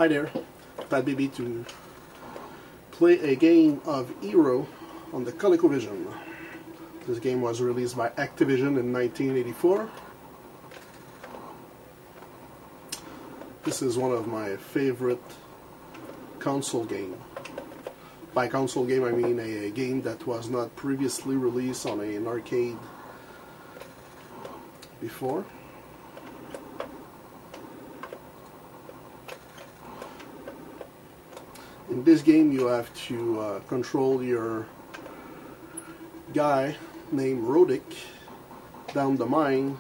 Hi there, Pat Baby to play a game of H.E.R.O on the Colecovision. This game was released by Activision in 1984. This is one of my favorite console games. By console game I mean a game that was not previously released on an arcade before. In this game you have to control your guy named Rodick down the mine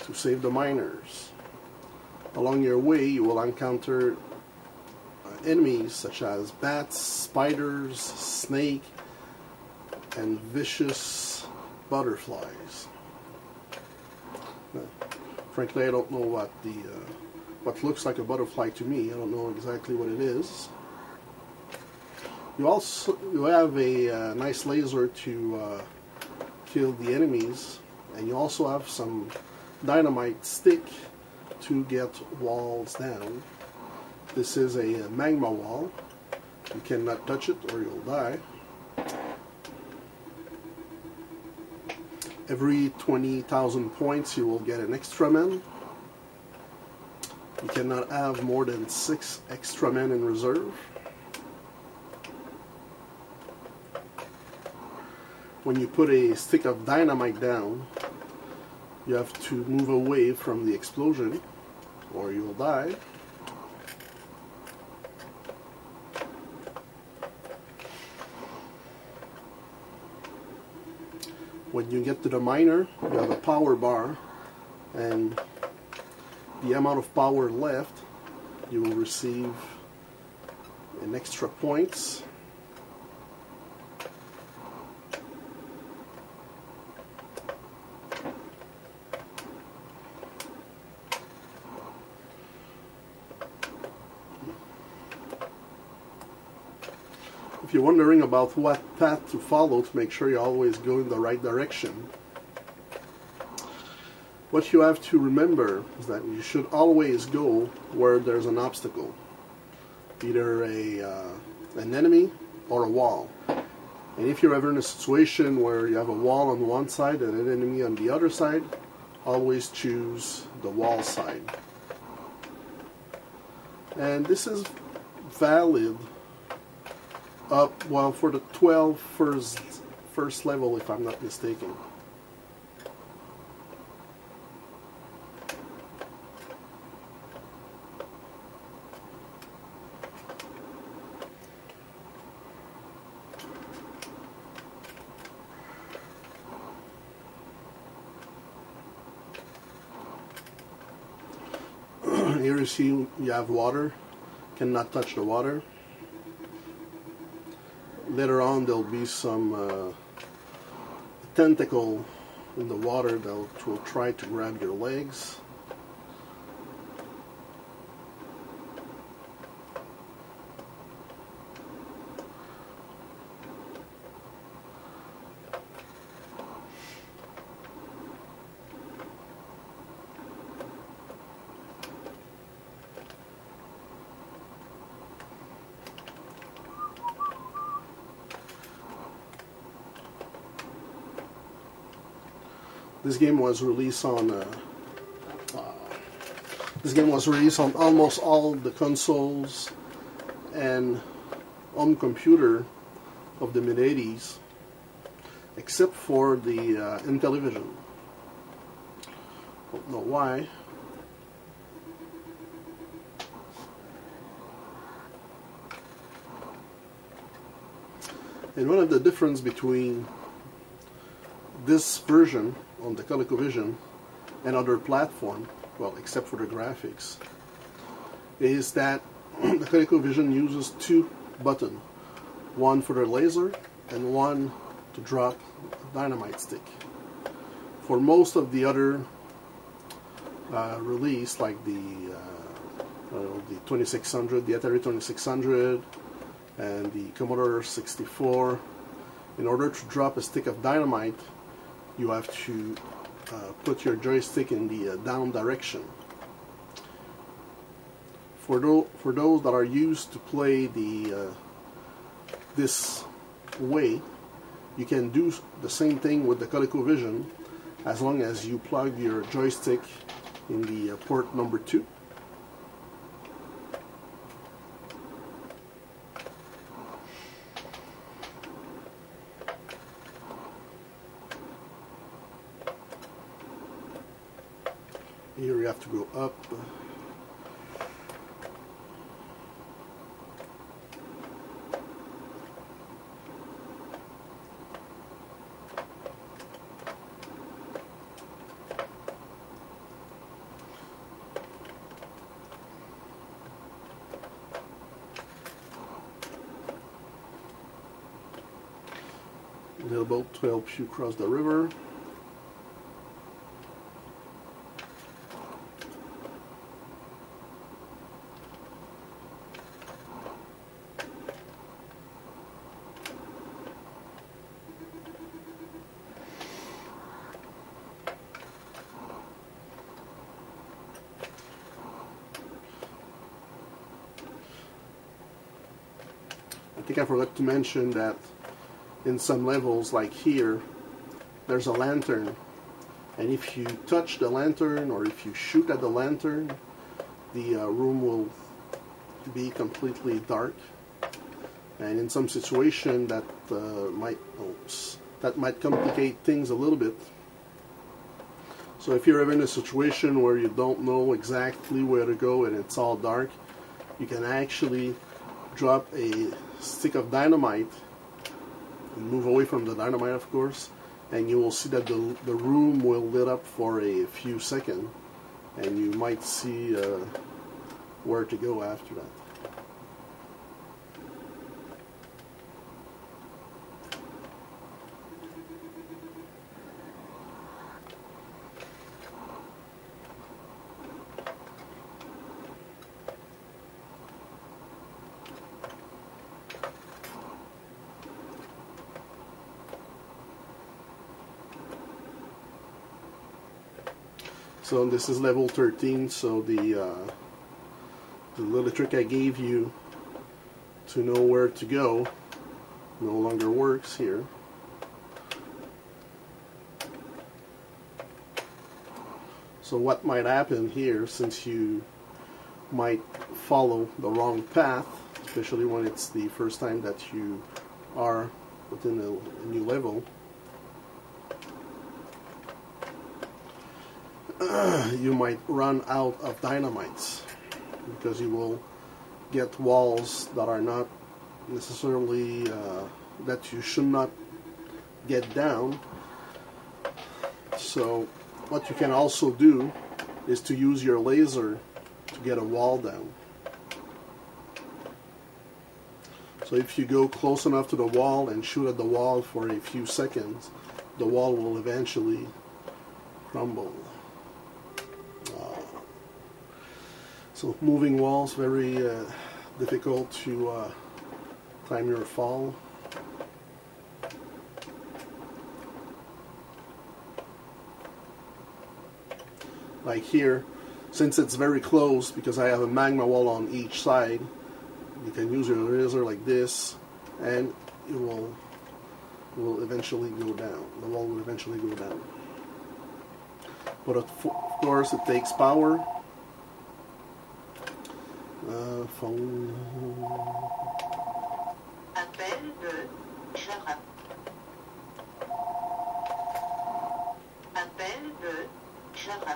to save the miners. Along your way you will encounter enemies such as bats, spiders, snake, and vicious butterflies. Frankly, I don't know what looks like a butterfly to me. I don't know exactly what it is. You have a nice laser to kill the enemies, and you also have some dynamite stick to get walls down. This is a magma wall. You cannot touch it or you'll die. Every 20,000 points you will get an extra man. You cannot have more than 6 extra men in reserve. When you put a stick of dynamite down, you have to move away from the explosion or you will die. When you get to the miner, you have a power bar, and the amount of power left, you will receive an extra points. If you're wondering about what path to follow to make sure you always go in the right direction, what you have to remember is that you should always go where there's an obstacle, either an enemy or a wall. And if you're ever in a situation where you have a wall on one side and an enemy on the other side, always choose the wall side. And this is valid for the 12 first level, if I'm not mistaken. Here you see you have water, cannot touch the water. Later on there'll be some tentacle in the water that will try to grab your legs. This game was released on almost all the consoles and home computer of the mid-80s, except for the Intellivision. Don't know why. And one of the difference between this version on the Colecovision and other platform, well, except for the graphics, is that the Colecovision uses 2 buttons, one for the laser and one to drop a dynamite stick. For most of the other release, like the 2600, the Atari 2600, and the Commodore 64, in order to drop a stick of dynamite, you have to put your joystick in the down direction. for those that are used to play this way, you can do the same thing with the Colecovision as long as you plug your joystick in the port number 2. Here you have to go up. Little boat to help you cross the river. I think I forgot to mention that in some levels, like here, there's a lantern, and if you touch the lantern or if you shoot at the lantern, the room will be completely dark, and in some situation that might complicate things a little bit. So if you're in a situation where you don't know exactly where to go and it's all dark, you can actually drop a stick of dynamite and move away from the dynamite, of course, and you will see that the room will lit up for a few seconds, and you might see where to go after that. So this is level 13, so the little trick I gave you to know where to go no longer works here. So what might happen here, since you might follow the wrong path, especially when it's the first time that you are within a new level, you might run out of dynamites, because you will get walls that are not necessarily that you should not get down. So what you can also do is to use your laser to get a wall down. So if you go close enough to the wall and shoot at the wall for a few seconds, the wall will eventually crumble. So moving walls, very difficult to time your fall. Like here, since it's very close, because I have a magma wall on each side, you can use your laser like this, and it will eventually go down. The wall will eventually go down. But of course, it takes power. Phone. Appel de H.E.R.O. Appel de H.E.R.O.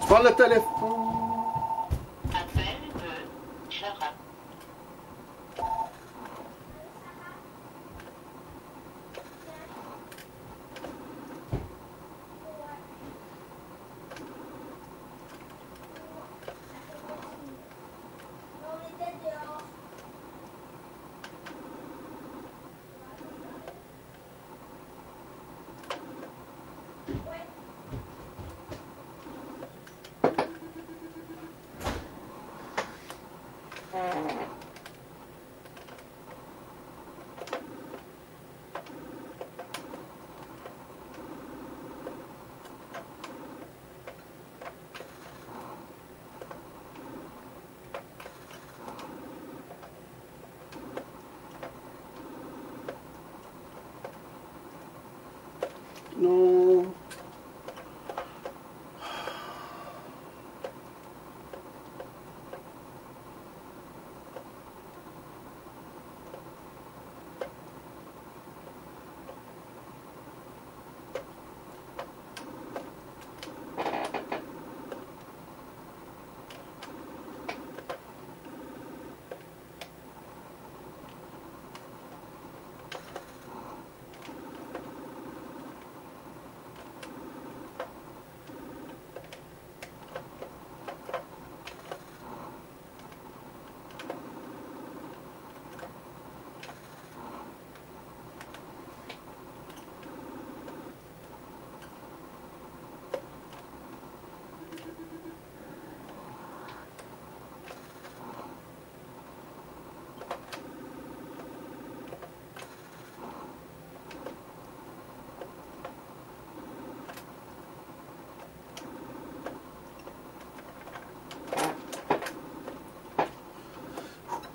Prends le téléphone. Appel de H.E.R.O. No.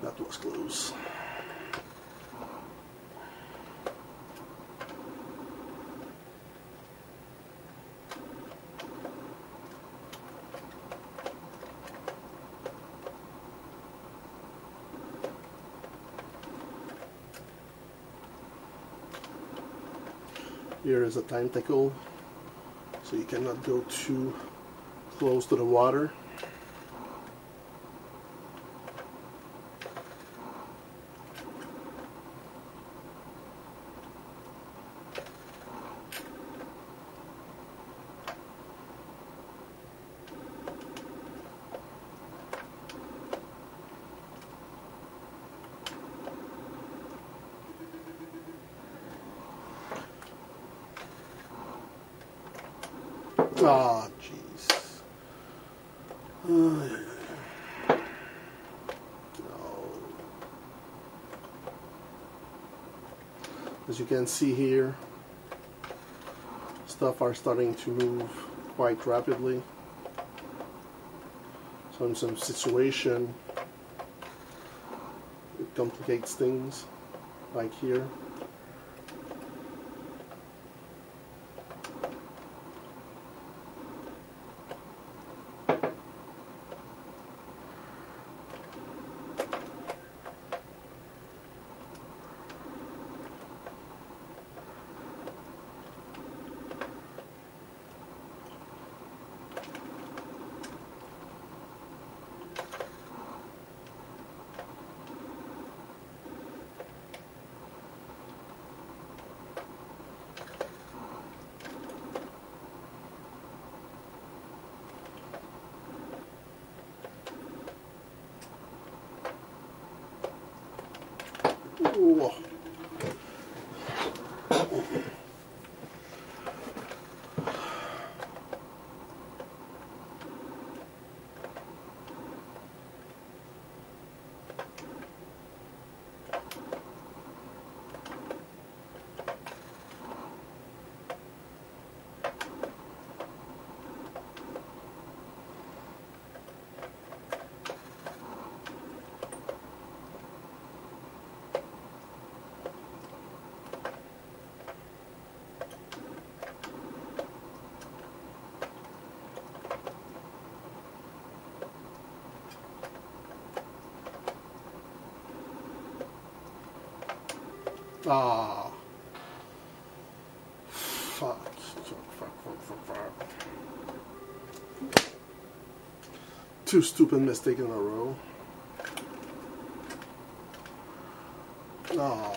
That was close. Here is a tentacle, so you cannot go too close to the water. Ah, jeez. No. As you can see here, stuff are starting to move quite rapidly. So in some situation, it complicates things, like here. Ooh. Ah. Fuck. Fuck. Two stupid mistakes in a row. Oh,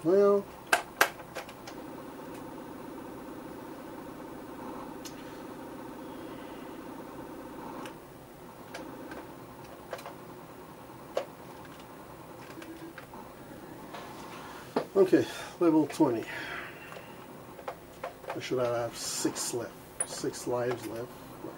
well, okay, level 20. I should have 6 left, 6 lives left. But,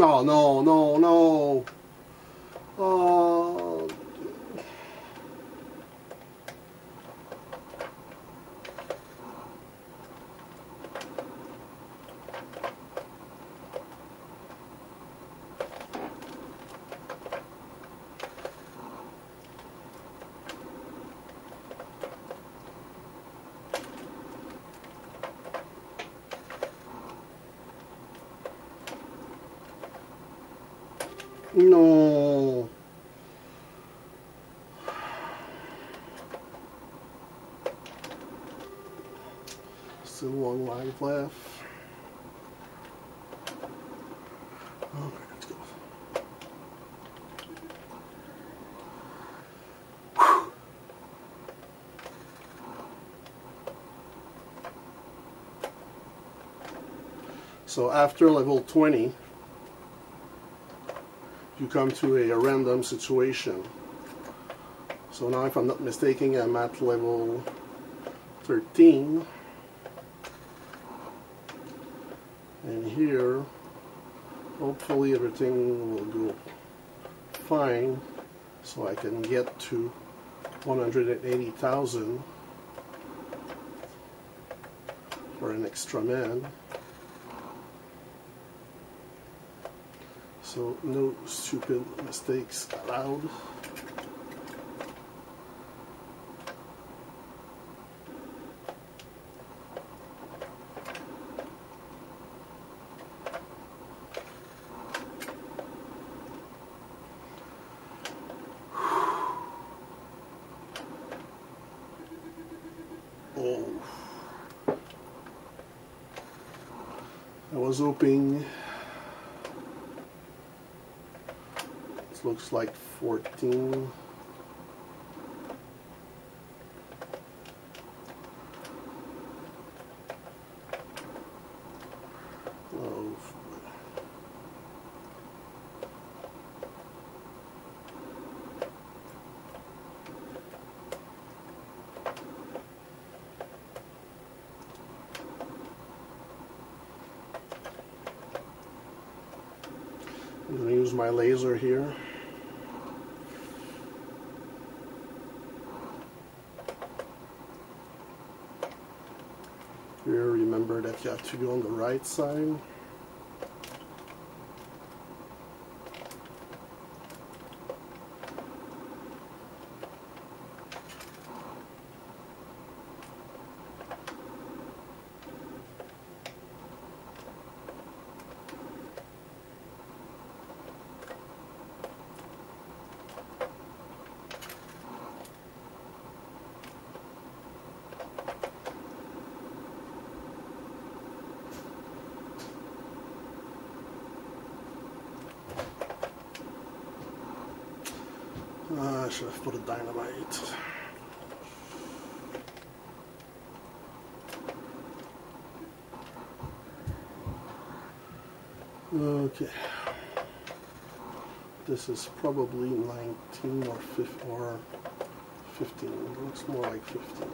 oh, no, no, no. Oh, no. Still 1 life left. Okay, let's go. So after level 20, you come to a random situation. So now, if I'm not mistaken, I'm at level 13. And here, hopefully everything will go fine, so I can get to 180,000 for an extra man. So no stupid mistakes allowed. Oh, I was hoping. It looks like 14. Oh. I'm going to use my laser here. Here, remember that you have to go on the right side. I should have put a dynamite. Okay. This is probably 19 or 15. It looks more like 15.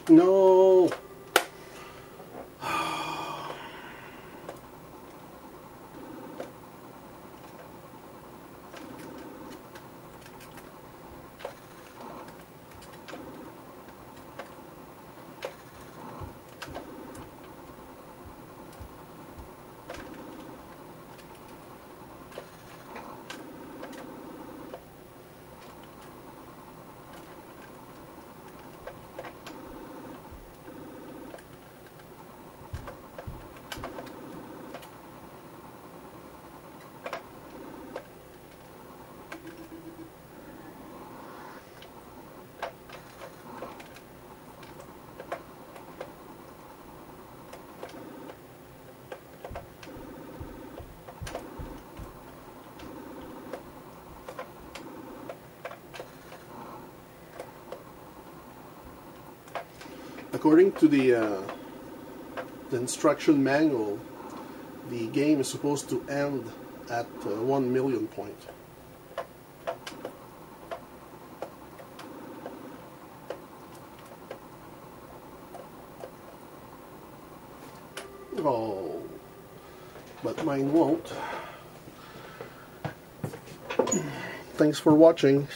No! According to the instruction manual, the game is supposed to end at 1 million point. Oh, but mine won't. Thanks for watching.